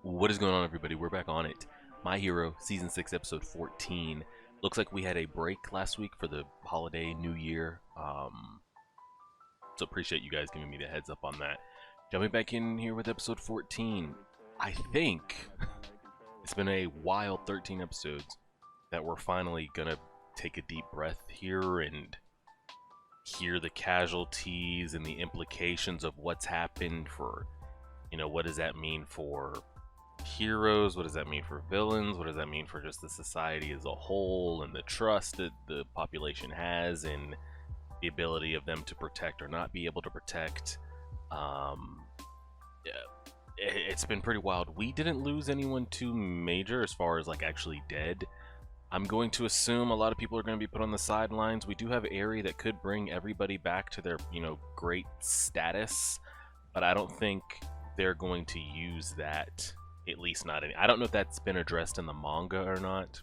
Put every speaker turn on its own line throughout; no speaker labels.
What is going on, everybody? We're back on it. My Hero, Season 6, Episode 14. Looks like we had a break last week for the holiday, New Year. So appreciate you guys giving me the heads up on that. Jumping back in here with Episode 14. I think it's been a wild 13 episodes that we're finally gonna take a deep breath here and hear the casualties and the implications of what's happened for, what does that mean for heroes? What does that mean for villains? What does that mean for just the society as a whole and the trust that the population has and the ability of them to protect or not be able to protect? Yeah, it's been pretty wild. We didn't lose anyone too major as far as like actually dead. I'm going to assume a lot of people are going to be put on the sidelines. We do have Aerie that could bring everybody back to their, great status, but I don't think they're going to use that. At least not any. I don't know if that's been addressed in the manga or not,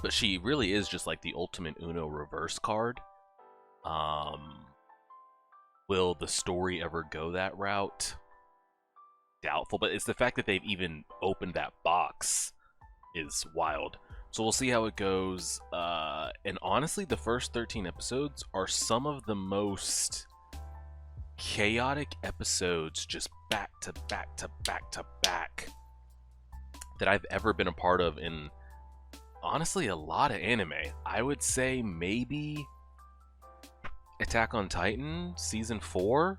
but she really is just like the ultimate Uno reverse card. Will the story ever go that route? Doubtful, but it's the fact that they've even opened that box is wild. So we'll see how it goes. And honestly, the first 13 episodes are some of the most chaotic episodes, just back to back to back to back, that I've ever been a part of in, honestly, a lot of anime. I would say maybe Attack on Titan season 4.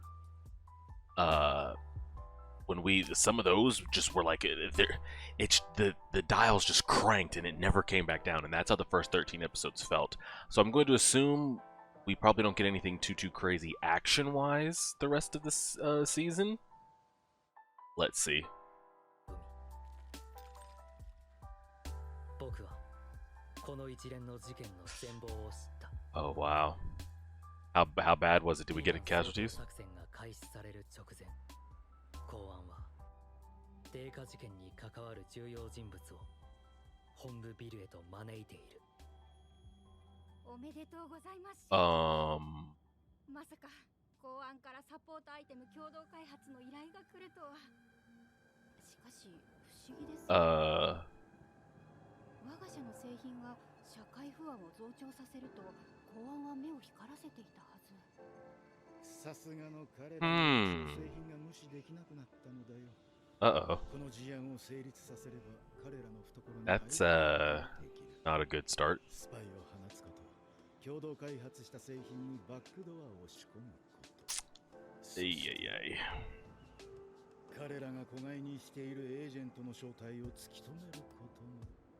When some of those just were like, the dials just cranked and it never came back down, and that's how the first 13 episodes felt. So I'm going to assume we probably don't get anything too crazy action-wise the rest of this season. Let's see. Oh wow. How bad was it? Did we get casualties?
定価事件に関わる重要人物を本部ビルへと招いている。おめでとうございます。まさか公安からサポートアイテム共同開発の依頼が来るとは。しかし不思議です。我が社の製品が社会不安を増長させると公安は目を光らせていたはず。さすがの彼らの製品が無視できなくなったのだよ。
Uh-oh. That's not a good start. Ay.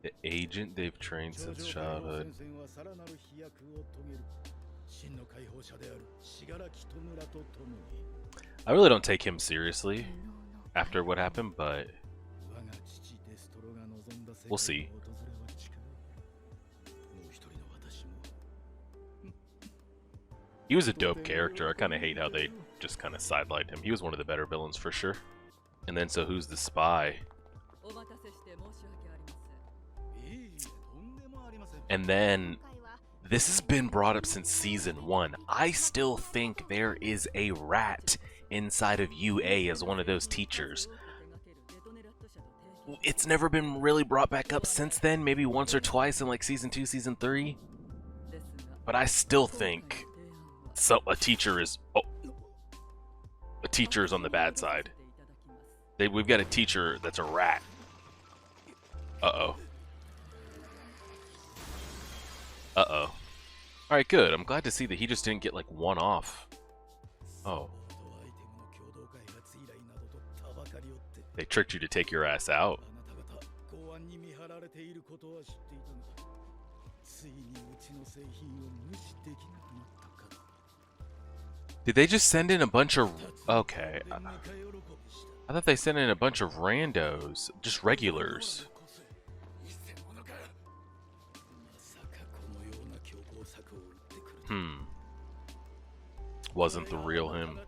The agent they've trained since childhood. I really don't take him seriously after what happened, but we'll see. He was a dope character. I kind of hate how they just kind of sidelined him. He was one of the better villains for sure. And then, so who's the spy? And then, this has been brought up since season 1. I still think there is a rat inside of UA as one of those teachers. It's never been really brought back up since then, maybe once or twice in like season 2, season 3. But I still think a teacher is on the bad side. We've got a teacher that's a rat. Uh-oh. Alright, good. I'm glad to see that he just didn't get like one off. Oh. They tricked you to take your ass out. Did they just send in a bunch of... Okay. I thought they sent in a bunch of randos. Just regulars. Wasn't the real him.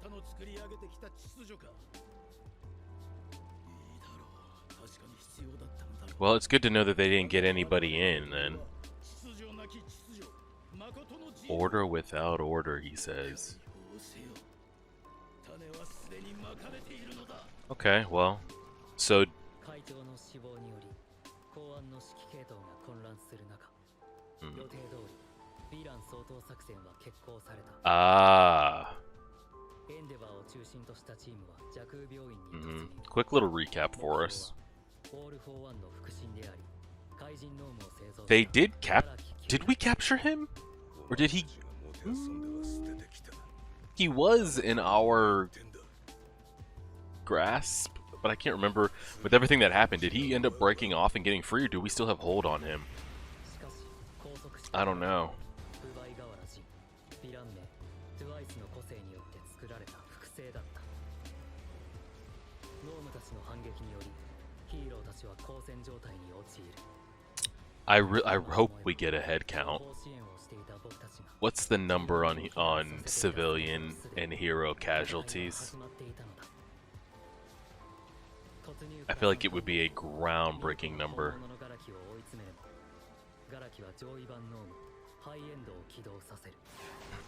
Well, it's good to know that they didn't get anybody in, then. Order without order, he says. Okay, well, So Ah. Quick little recap for us. They did Did we capture him? Or did he... He was in our grasp, but I can't remember. With everything that happened, did he end up breaking off and getting free, or do we still have hold on him? I don't know. I hope we get a head count. What's the number on civilian and hero casualties? I feel like it would be a groundbreaking number.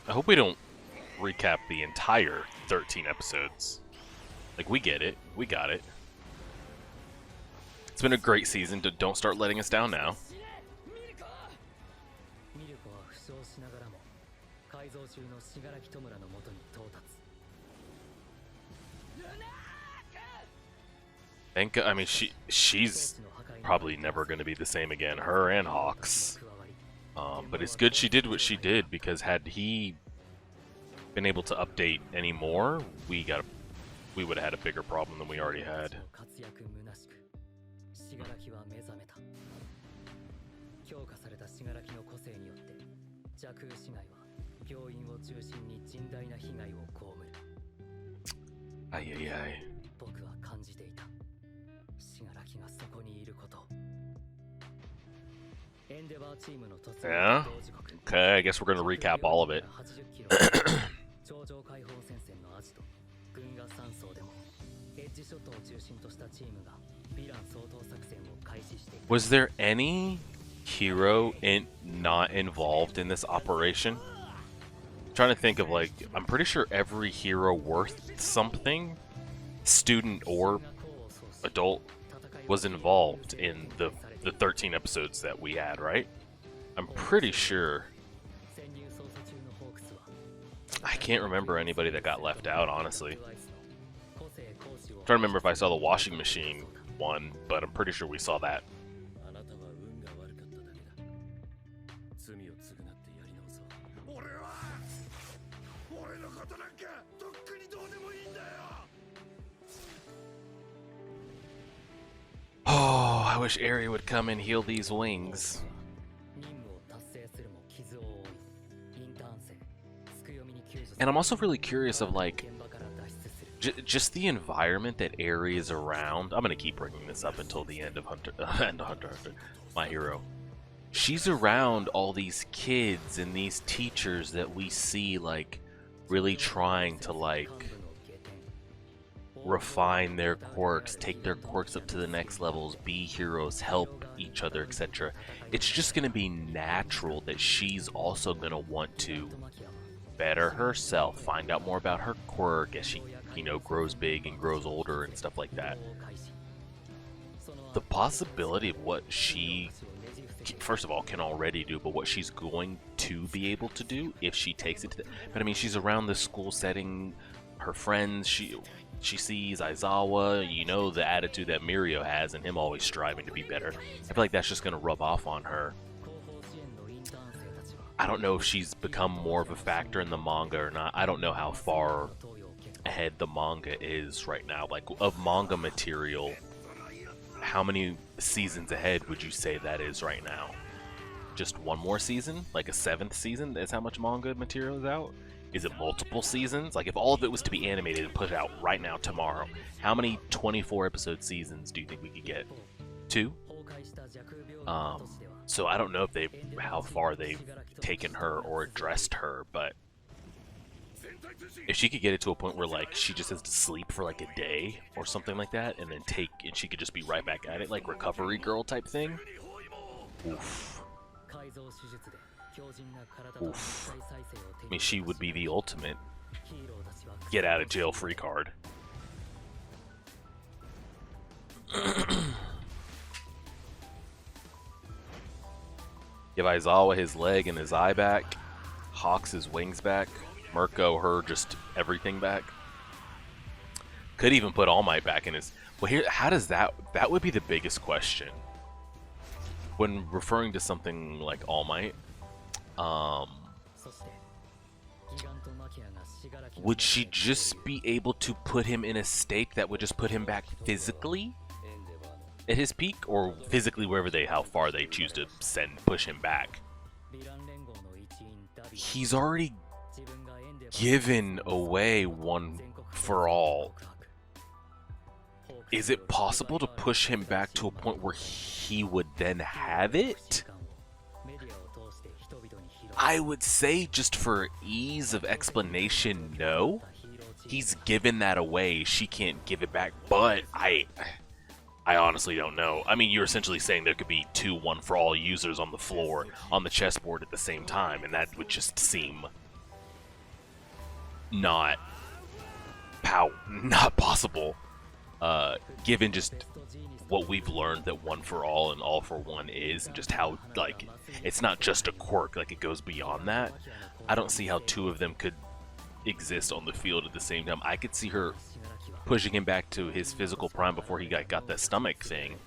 I hope we don't recap the entire 13 episodes. Like, we get it. We got it. It's been a great season. Don't start letting us down now. I mean, she's probably never going to be the same again. Her and Hawks. But it's good she did what she did, because had he been able to update any more, we would have had a bigger problem than we already had. Ay, ay, ay. Yeah? Okay, I guess we're gonna recap all of it. Was there any hero not involved in this operation? I'm trying to think of, like, I'm pretty sure every hero worth something, student or adult, was involved in the 13 episodes that we had, right? I'm pretty sure. I can't remember anybody that got left out, honestly. I'm trying to remember if I saw the washing machine one, but I'm pretty sure we saw that. Oh, I wish Eri would come and heal these wings. And I'm also really curious of, like, just the environment that Eri is around. I'm gonna keep bringing this up until the end of Hunter, My Hero. She's around all these kids and these teachers that we see, like, really trying to, like, refine their quirks, take their quirks up to the next levels, be heroes, help each other, etc. It's just going to be natural that she's also going to want to better herself, find out more about her quirk as she, you know, grows big and grows older and stuff like that. The possibility of what she, first of all, can already do, but what she's going to be able to do if she takes it to the, but I mean, she's around the school setting, her friends, she sees Aizawa, you know, the attitude that Mirio has and him always striving to be better. I feel like that's just going to rub off on her. I don't know if she's become more of a factor in the manga or not. I don't know how far ahead the manga is right now. Like, of manga material, how many seasons ahead would you say that is right now? Just one more season? Like a 7th season? That's how much manga material is out? Is it multiple seasons? Like, if all of it was to be animated and put out right now, tomorrow, how many 24-episode seasons do you think we could get? 2? So I don't know if how far they've taken her or addressed her, but if she could get it to a point where, like, she just has to sleep for, like, a day or something like that, and then she could just be right back at it, like Recovery Girl type thing. Oof. Oof. I mean, she would be the ultimate get out of jail free card. Give Aizawa his leg and his eye back. Hawks his wings back. Mirko her just everything back. Could even put All Might back in his... Well, here, how does that... That would be the biggest question. When referring to something like All Might, would she just be able to put him in a state that would just put him back physically at his peak, or physically wherever how far they choose to push him back? He's already given away One for All. Is it possible to push him back to a point where he would then have it? I would say, just for ease of explanation, no. He's given that away. She can't give it back. But I honestly don't know. I mean, you're essentially saying there could be 2 One for All users on the floor, on the chessboard at the same time, and that would just seem not possible. Given just what we've learned that One for All and All for One is, and just how, like, it's not just a quirk, like, it goes beyond that. I don't see how 2 of them could exist on the field at the same time. I could see her pushing him back to his physical prime before he got that stomach thing,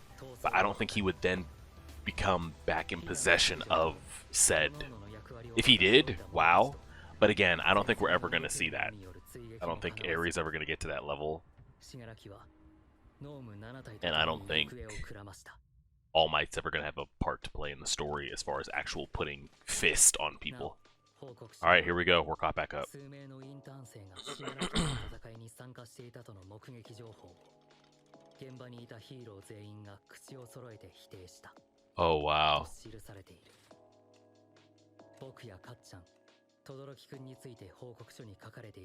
but I don't think he would then become back in possession of said. If he did, wow. But again, I don't think we're ever going to see that. I don't think Ares ever going to get to that level. And I don't think All Might's ever going to have a part to play in the story as far as actual putting fist on people. Alright, here we go. We're caught back up. Oh, wow.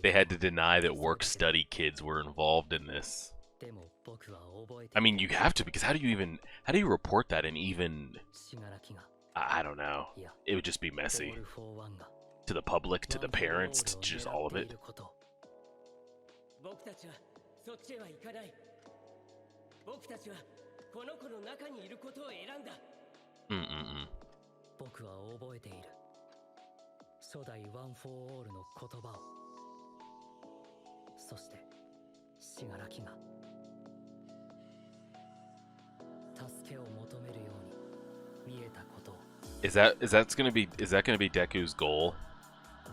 They had to deny that work-study kids were involved in this. I mean, you have to, because how do you report that and even... I don't know. It would just be messy. To the public, to the parents, to just all of it. Is that gonna be Deku's goal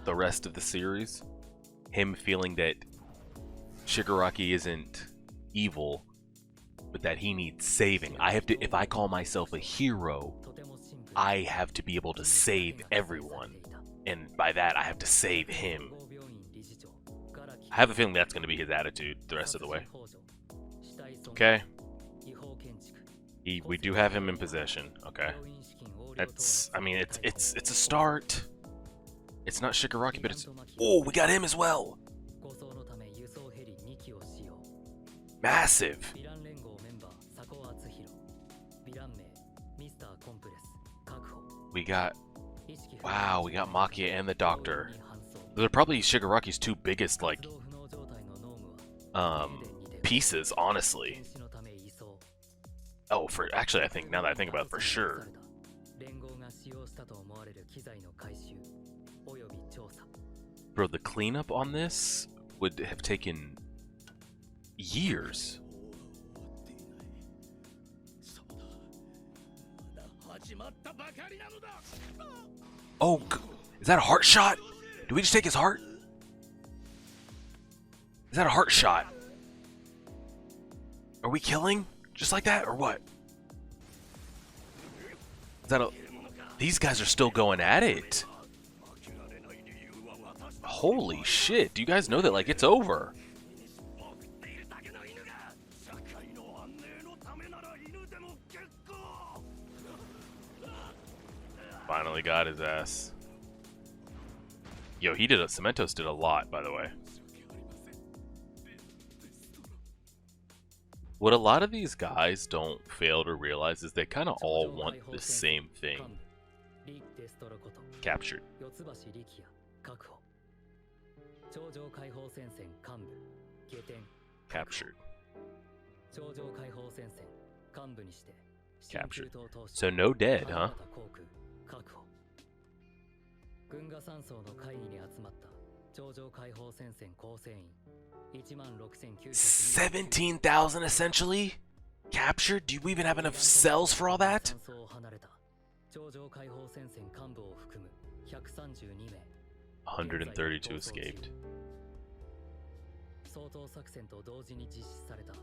the rest of the series? Him feeling that Shigaraki isn't evil, but that he needs saving. If I call myself a hero, I have to be able to save everyone, and by that I have to save him. I have a feeling that's going to be his attitude the rest of the way. Okay. We do have him in possession. Okay. I mean, it's a start. It's not Shigaraki, but it's... Oh, we got him as well! Massive! We got... Wow, we got Makia and the Doctor. They're probably Shigaraki's 2 biggest, like... pieces, honestly. Oh, actually, I think, now that I think about it, for sure. Bro, the cleanup on this would have taken years. Oh, is that a heart shot? Did we just take his heart? Is that a heart shot? Are we killing? Just like that, or what? Is that a... These guys are still going at it. Holy shit, do you guys know that, like, it's over? Finally got his ass. Yo, Cementos did a lot, by the way. What a lot of these guys don't fail to realize is they kind of all want the same thing. Captured. Captured. Captured. So no dead, huh? $17,000 essentially? Captured? Do we even have enough cells for all that? 132 escaped. 掃討作戦と同時に実施された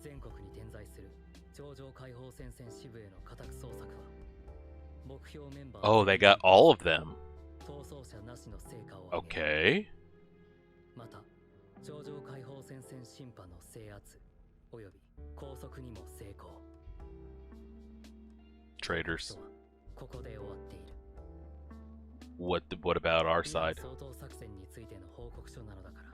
全国に点在する頂上解放戦線支部への家宅捜索は目標メンバー Oh, they got all of them. 逃走者なしの成果を Okay. また頂上解放戦線審判の制圧および拘束にも成功 Traitors. ここで終わっている What about our side? 掃討作戦についての報告書なのだから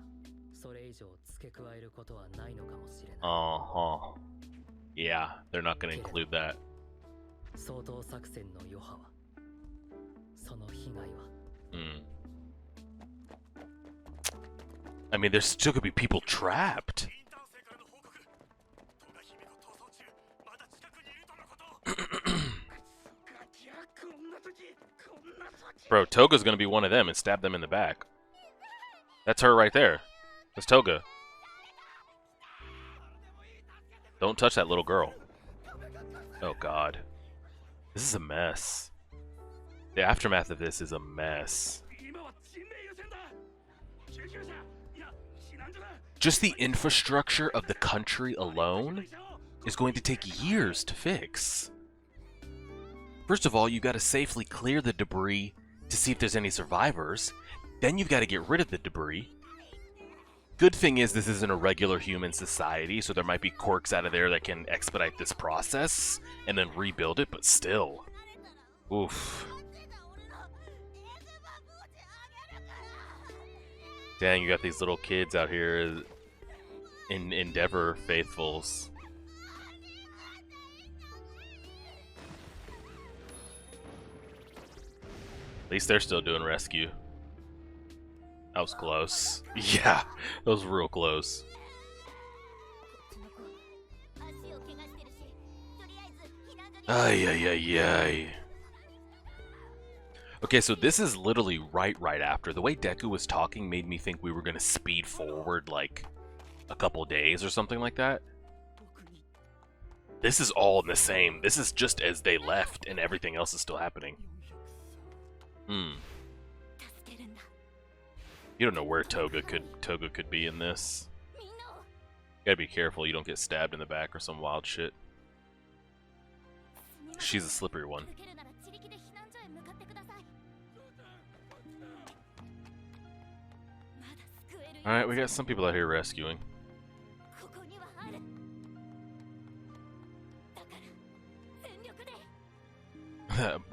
Uh-huh. Yeah, they're not going to include that. I mean, there's still going to be people trapped. Bro, Toga's going to be one of them and stab them in the back. That's her right there. That's Toga. Don't touch that little girl. Oh god. This is a mess. The aftermath of this is a mess. Just the infrastructure of the country alone is going to take years to fix. First of all, you gotta safely clear the debris to see if there's any survivors. Then you've got to get rid of the debris. Good thing is this isn't a regular human society, so there might be quirks out of there that can expedite this process and then rebuild it, but still. Oof. Dang, you got these little kids out here in Endeavor faithfuls. At least they're still doing rescue. That was close. Yeah, that was real close. Ay, ay, ay, ay. Okay, so this is literally right after. The way Deku was talking made me think we were going to speed forward like a couple days or something like that. This is all in the same. This is just as they left and everything else is still happening. You don't know where Toga could be in this. You gotta be careful you don't get stabbed in the back or some wild shit. She's a slippery one. Alright, we got some people out here rescuing.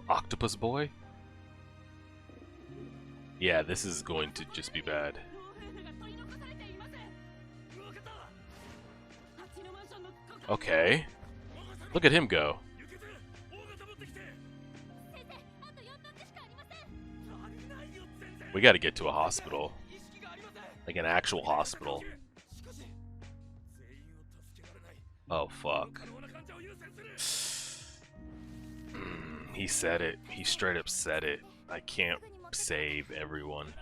Octopus boy? Yeah, this is going to just be bad. Okay. Look at him go. We gotta get to a hospital. Like an actual hospital. Oh, fuck. He said it. He straight up said it. I can't save everyone.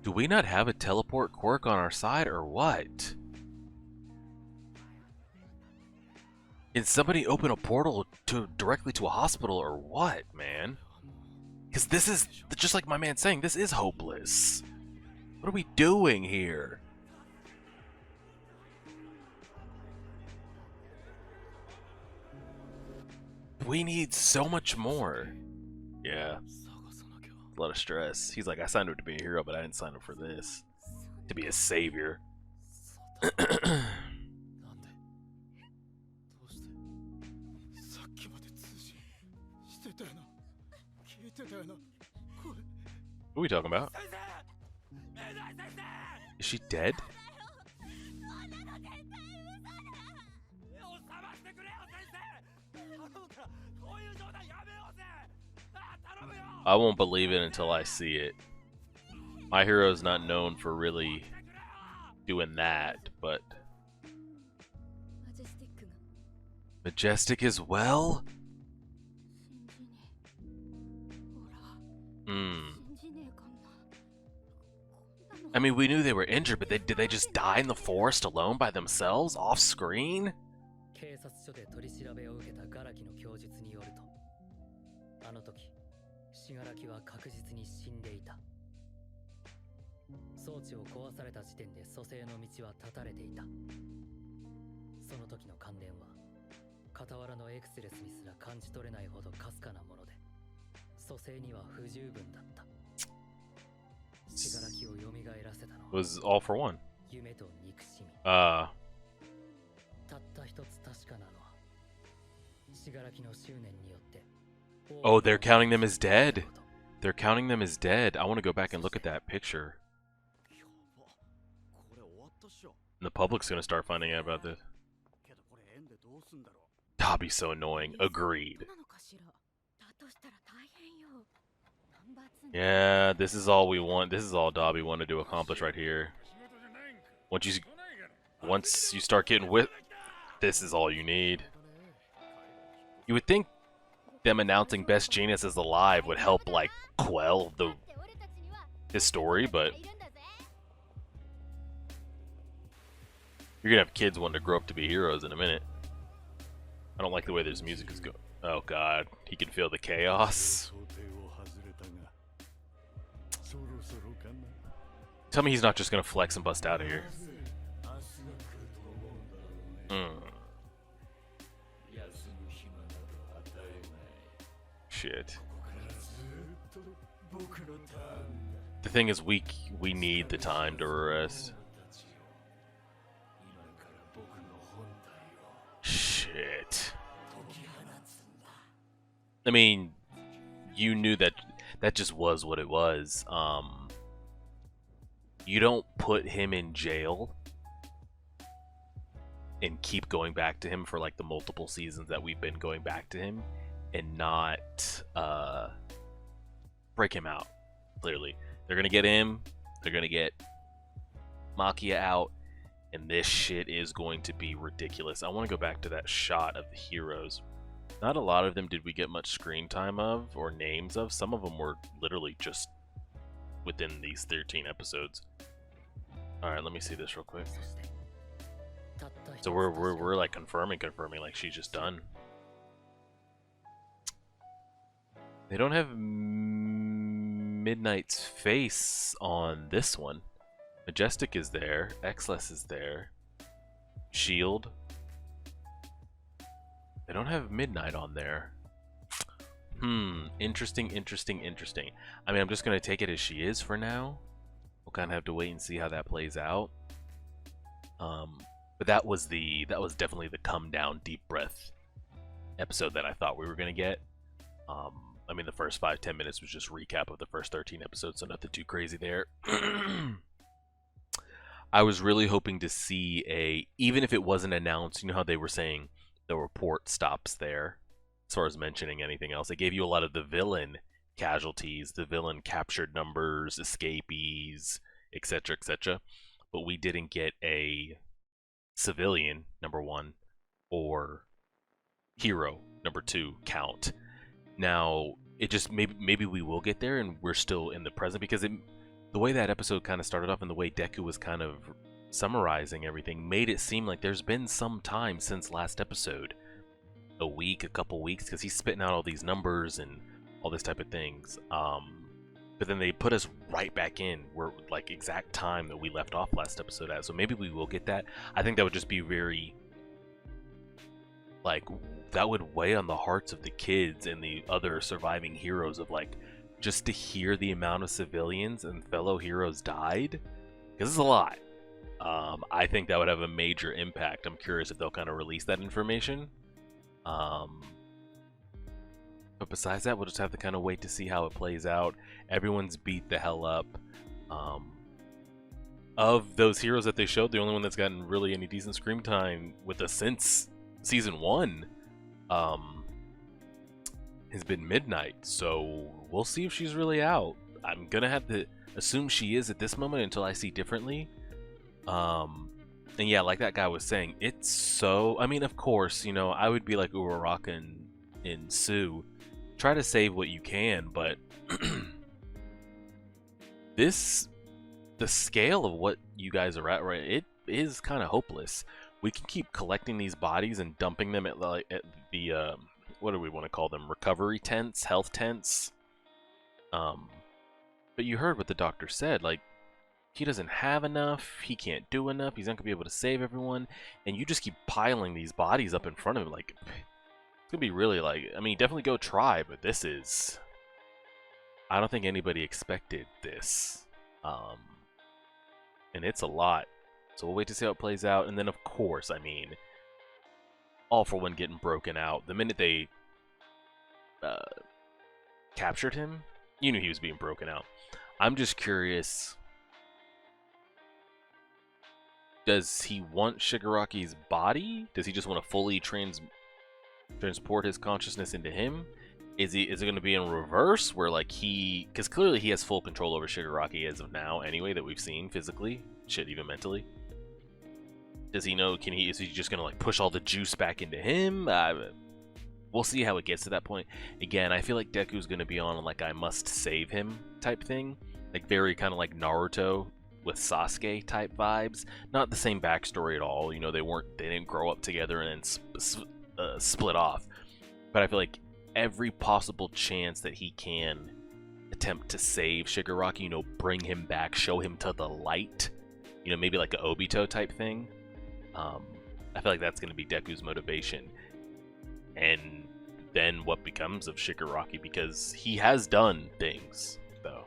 Do we not have a teleport quirk on our side or what? Can somebody open a portal directly to a hospital or what, man? Because this is, just like my man's saying, this is hopeless. What are we doing here? We need so much more. Yeah. A lot of stress. He's like, I signed up to be a hero, but I didn't sign up for this. To be a savior. What are we talking about? Is she dead? I won't believe it until I see it. My hero is not known for really doing that, but Majestic as well? I mean, we knew they were injured, but did they just die in the forest alone by themselves, off screen?
警察署で取り調べを受けたガラキの供述によると、あの時、信楽は確実に死んでいた。装置を壊された時点で蘇生の道は断たれていた。その時の関連は、傍らのエクセレスにすら感じ取れないほどかすかなもので、蘇生には不十分だった。信楽を蘇らせたのは
was all for one.
夢と憎しみ。たった一つ確かなのは、信楽の執念によって。
Oh, they're counting them as dead. They're counting them as dead. I want to go back and look at that picture. And the public's gonna start finding out about this. Dobby's so annoying. Agreed. Yeah, this is all we want. This is all Dobby wanted to accomplish right here. Once you start getting with, this is all you need. You would think them announcing Best Genius is alive would help, like, quell his story, but you're gonna have kids wanting to grow up to be heroes in a minute. I don't like the way this music is going. Oh god, he can feel the chaos. Tell me he's not just gonna flex and bust out of here. Shit. The thing is, we need the time to rest. Shit. I mean, you knew that just was what it was. You don't put him in jail and keep going back to him for like the multiple seasons that we've been going back to him and not break him out. Clearly, they're gonna get him, they're gonna get Makia out, and this shit is going to be ridiculous. I want to go back to that shot of the heroes. Not a lot of them did we get much screen time of or names of. Some of them were literally just within these 13 episodes. All right, let me see this real quick. So we're like confirming like she's just done. They don't have Midnight's face on this one. Majestic is there. Xless is there. Shield. They don't have Midnight on there. Interesting. I mean, I'm just gonna take it as she is for now. We'll kind of have to wait and see how that plays out. But that was definitely the come down, deep breath episode that I thought we were gonna get. I mean, the first 5-10 minutes was just recap of the first 13 episodes, so nothing too crazy there. I was really hoping to see even if it wasn't announced, you know how they were saying the report stops there as far as mentioning anything else. They gave you a lot of the villain casualties, the villain captured numbers, escapees, etc., etc. But we didn't get a civilian, number one, or hero, number two, count. Now, it just maybe we will get there and we're still in the present, because the way that episode kind of started off and the way Deku was kind of summarizing everything made it seem like there's been some time since last episode. A week, a couple weeks, because he's spitting out all these numbers and all this type of things. But then they put us right back in where like exact time that we left off last episode at. So maybe we will get that. I think that would just be very like, that would weigh on the hearts of the kids and the other surviving heroes, of like, just to hear the amount of civilians and fellow heroes died, because it's a lot. I think that would have a major impact. I'm curious if they'll kind of release that information. But besides that, we'll just have to kind of wait to see how it plays out. Everyone's beat the hell up. Of those heroes that they showed, the only one that's gotten really any decent screen time with us since season 1 has been Midnight. So we'll see if she's really out. I'm gonna have to assume she is at this moment until I see differently. And yeah, like that guy was saying, it's so. I mean, of course, you know, I would be like Uraraka and Sue, try to save what you can, but this, the scale of what you guys are at, right? It is kind of hopeless. We can keep collecting these bodies and dumping them at like at the what do we want to call them? Recovery tents, health tents. But you heard what the doctor said. Like, he doesn't have enough. He can't do enough. He's not gonna be able to save everyone. And you just keep piling these bodies up in front of him. Like, it's gonna be really like. I mean, definitely go try, but this is. I don't think anybody expected this. And it's a lot. So we'll wait to see how it plays out. And then, of course, I mean, All for One getting broken out. The minute they captured him, you knew he was being broken out. I'm just curious. Does he want Shigaraki's body? Does he just want to fully transport his consciousness into him? Is it going to be in reverse, where like because clearly he has full control over Shigaraki as of now, anyway, that we've seen physically, shit, even mentally. Does he know? Is he just going to like push all the juice back into him? We'll see how it gets to that point. Again, I feel like Deku's going to be on like I must save him type thing, like very kind of like Naruto with Sasuke type vibes. Not the same backstory at all. You know, they didn't grow up together and then split off. But I feel like every possible chance that he can attempt to save Shigaraki, you know, bring him back, show him to the light, you know, maybe like an Obito type thing. I feel like that's going to be Deku's motivation. And then what becomes of Shigaraki, because he has done things, though.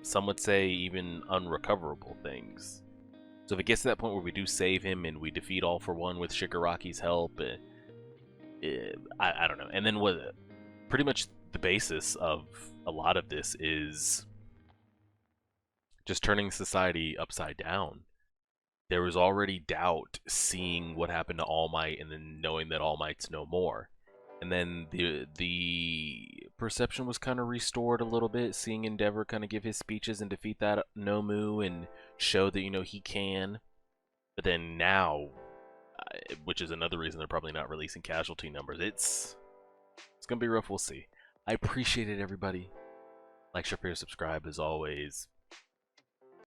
Some would say even unrecoverable things. So if it gets to that point where we do save him and we defeat All for One with Shigaraki's help, I don't know. And then what? Pretty much the basis of a lot of this is just turning society upside down. There was already doubt seeing what happened to All Might and then knowing that All Might's no more. And then the perception was kind of restored a little bit, seeing Endeavor kind of give his speeches and defeat that Nomu and show that, you know, he can. But then now, which is another reason they're probably not releasing casualty numbers, it's going to be rough, we'll see. I appreciate it, everybody. Like, share, subscribe, as always.